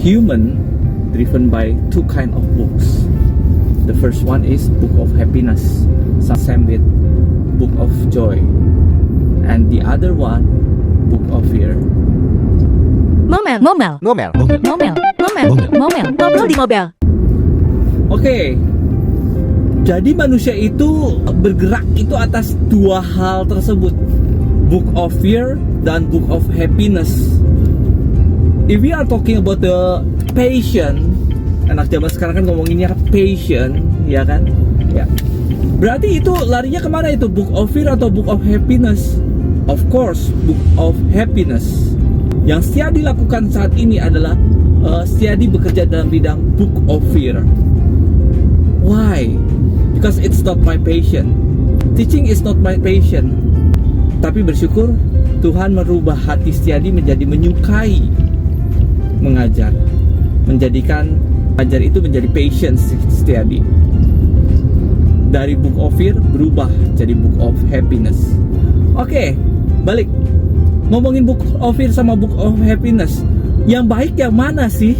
human driven by two kind of books. The first one is book of happiness, same with book of joy, and the other one book of fear. Ngomel. Ngobrol di mobil. Oke. Jadi manusia itu bergerak itu atas dua hal tersebut, book of fear dan book of happiness. If we are talking about the passion, anak zaman sekarang kan ngomonginnya passion, ya kan? Ya. Berarti itu larinya kemana itu? Book of fear atau book of happiness? Of course, book of happiness. Yang Setiadi lakukan saat ini adalah Setiadi bekerja dalam bidang book of fear. Why? Because it's not my passion. Teaching is not my passion. Tapi bersyukur Tuhan merubah hati Setiadi menjadi menyukai mengajar, menjadikan ajar itu menjadi passion Setiadi. Dari book of fear berubah jadi book of happiness. Oke, balik ngomongin book of fear sama book of happiness, yang baik yang mana sih?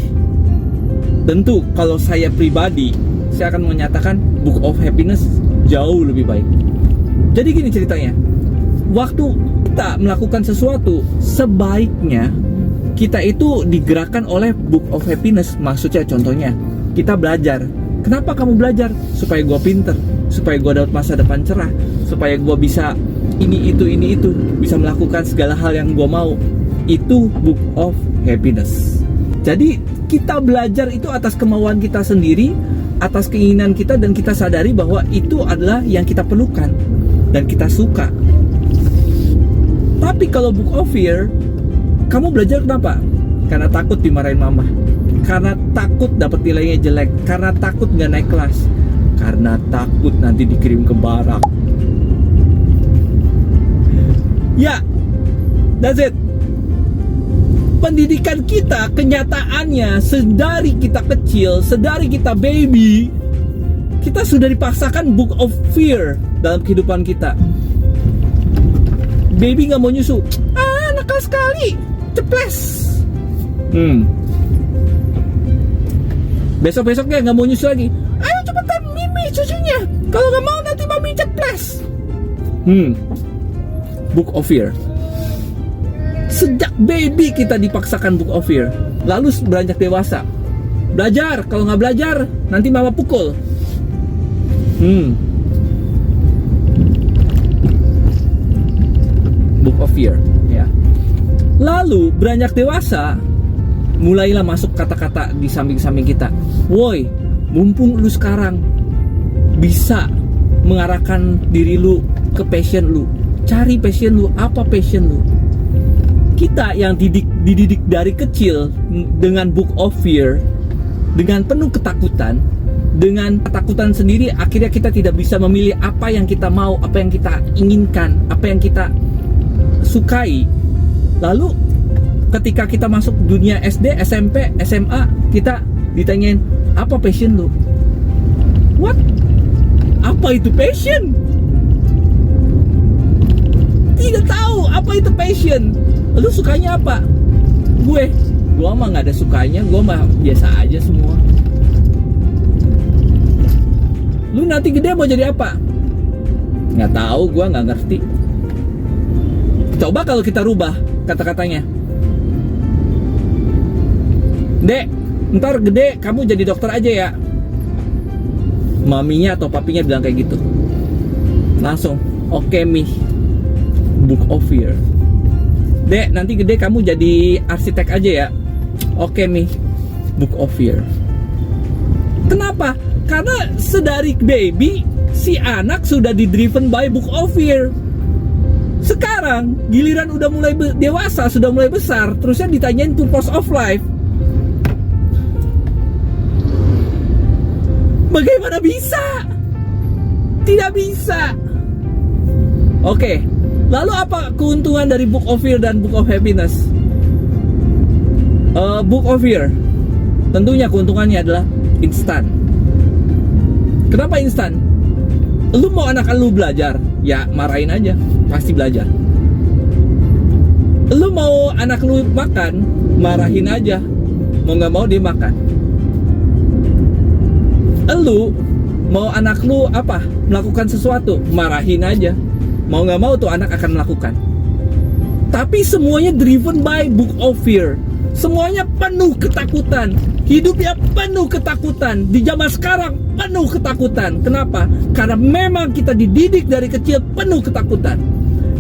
Tentu kalau saya pribadi, saya akan menyatakan book of happiness jauh lebih baik. Jadi gini ceritanya, waktu kita melakukan sesuatu, sebaiknya kita itu digerakkan oleh book of happiness. Maksudnya contohnya, kita belajar. Kenapa kamu belajar? Supaya gue pinter, supaya gue dapat masa depan cerah, supaya gue bisa ini itu, bisa melakukan segala hal yang gue mau. Itu book of happiness. Jadi kita belajar itu atas kemauan kita sendiri, atas keinginan kita, dan kita sadari bahwa itu adalah yang kita perlukan dan kita suka. Tapi kalau book of fear, kamu belajar kenapa? Karena takut dimarahin mama, karena takut dapat nilainya jelek, karena takut nggak naik kelas, karena takut nanti dikirim ke barak. Ya, that's it. Pendidikan kita, kenyataannya sedari kita kecil, sedari kita baby, kita sudah dipaksakan book of fear dalam kehidupan kita. Baby nggak mau nyusu, nakal sekali, ceples. Besok-besoknya nggak mau nyusu lagi. Ayo cepetan mimi susunya. Kalau nggak mau nanti mami ceples. Book of fear. Sejak baby kita dipaksakan book of fear. Lalu beranjak dewasa, belajar. Kalau nggak belajar nanti mama pukul. Book of fear, ya. Lalu beranjak dewasa, mulailah masuk kata-kata di samping-samping kita. Woi, mumpung lu sekarang bisa mengarahkan diri lu ke passion lu, cari passion lu. Apa passion lu? Kita yang dididik dari kecil dengan book of fear, dengan penuh ketakutan, dengan ketakutan sendiri, akhirnya kita tidak bisa memilih apa yang kita mau, apa yang kita inginkan, apa yang kita sukai. Lalu ketika kita masuk dunia SD, SMP, SMA, kita ditanyain, apa passion lu? What? Apa itu passion? Tidak tahu apa itu passion. Lu sukanya apa? Gue mah nggak ada sukanya, gue mah biasa aja semua. Lu nanti gede mau jadi apa? Nggak tahu, gue nggak ngerti. Coba kalau kita rubah kata-katanya. Dek, ntar gede kamu jadi dokter aja ya. Maminya atau papinya bilang kayak gitu. Langsung, oke mi. Book of fear. Dek, nanti gede kamu jadi arsitek aja ya. Oke mi. Book of fear. Kenapa? Karena sedari baby, si anak sudah didriven by book of fear. Sekarang giliran udah mulai dewasa, sudah mulai besar, terusnya ditanyain purpose of life. Bagaimana bisa? Tidak bisa. Oke, lalu apa keuntungan dari book of fear dan book of happiness? Book of fear, tentunya keuntungannya adalah instan. Kenapa instan? Lu mau anak lu belajar, ya marahin aja, pasti belajar. Lu mau anak lu makan, marahin aja, mau nggak mau dia makan. Elu mau anak lu apa? Melakukan sesuatu, marahin aja. Mau nggak mau tuh anak akan melakukan. Tapi semuanya driven by book of fear. Semuanya penuh ketakutan. Hidupnya penuh ketakutan. Di zaman sekarang penuh ketakutan. Kenapa? Karena memang kita dididik dari kecil penuh ketakutan.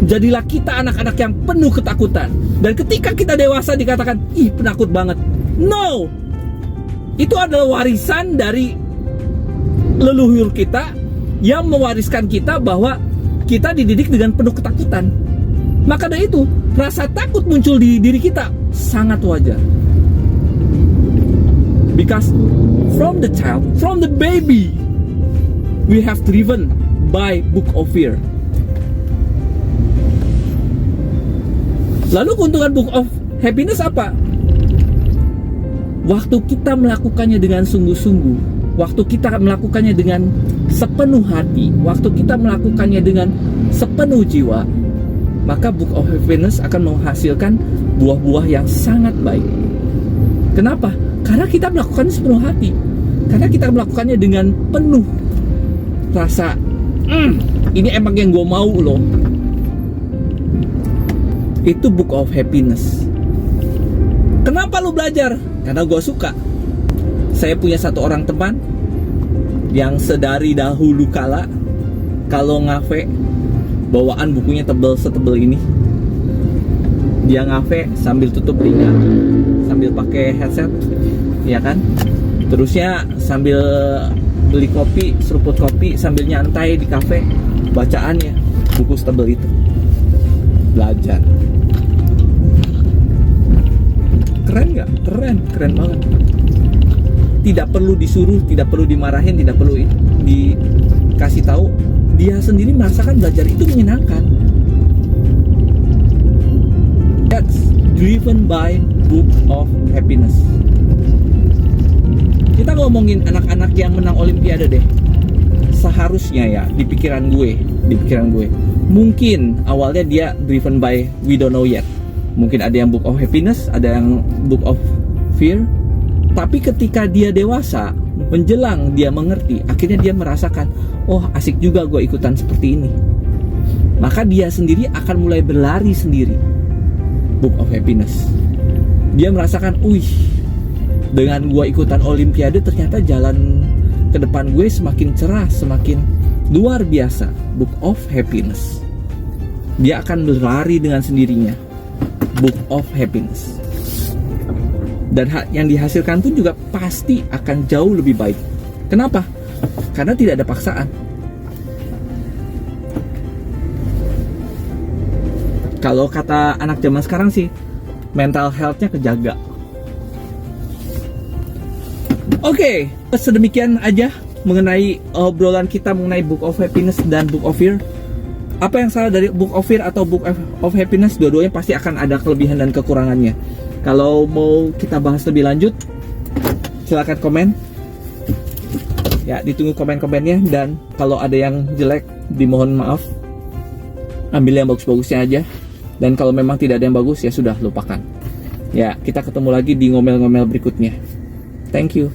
Jadilah kita anak-anak yang penuh ketakutan. Dan ketika kita dewasa dikatakan, ih penakut banget. No! Itu adalah warisan dari leluhur kita yang mewariskan kita bahwa kita dididik dengan penuh ketakutan. Maka dari itu, rasa takut muncul di diri kita sangat wajar. Because from the child, from the baby, we have driven by book of fear. Lalu keuntungan book of happiness apa? Waktu kita melakukannya dengan sungguh-sungguh, waktu kita melakukannya dengan sepenuh hati, waktu kita melakukannya dengan sepenuh jiwa, maka book of happiness akan menghasilkan buah-buah yang sangat baik. Kenapa? Karena kita melakukannya sepenuh hati. Karena kita melakukannya dengan penuh rasa, ini emang yang gue mau loh. Itu book of happiness. Kenapa lu belajar? Karena gue suka. Saya punya satu orang teman yang sedari dahulu kala kalau ngafe bawaan bukunya setebel ini. Dia ngafe sambil tutup telinga, sambil pakai headset, ya kan? Terusnya sambil beli kopi, seruput kopi, sambil nyantai di kafe, bacaannya buku setebel itu. Belajar. Keren nggak? Keren banget. Tidak perlu disuruh, tidak perlu dimarahin, tidak perlu dikasih tahu. Dia sendiri merasakan belajar itu menyenangkan. That's driven by book of happiness. Kita ngomongin anak-anak yang menang olimpiade deh. Seharusnya ya, di pikiran gue, mungkin awalnya dia driven by we don't know yet. Mungkin ada yang book of happiness, ada yang book of fear. Tapi ketika dia dewasa, menjelang dia mengerti, akhirnya dia merasakan, oh asik juga gue ikutan seperti ini. Maka dia sendiri akan mulai berlari sendiri. Book of happiness. Dia merasakan, dengan gue ikutan olimpiade ternyata jalan ke depan gue semakin cerah, semakin luar biasa. Book of happiness. Dia akan berlari dengan sendirinya. Book of happiness. Dan yang dihasilkan pun juga pasti akan jauh lebih baik. Kenapa? Karena tidak ada paksaan. Kalau kata anak zaman sekarang sih, mental health-nya kejaga. Oke, sedemikian aja mengenai obrolan kita mengenai Book of Happiness dan Book of Fear. Apa yang salah dari Book of Fear atau Book of Happiness? Dua-duanya pasti akan ada kelebihan dan kekurangannya. Kalau mau kita bahas lebih lanjut, silakan komen. Ya, ditunggu komen-komennya. Dan kalau ada yang jelek, dimohon maaf. Ambil yang bagus-bagusnya aja. Dan kalau memang tidak ada yang bagus, ya sudah, lupakan. Ya, kita ketemu lagi di ngomel-ngomel berikutnya. Thank you.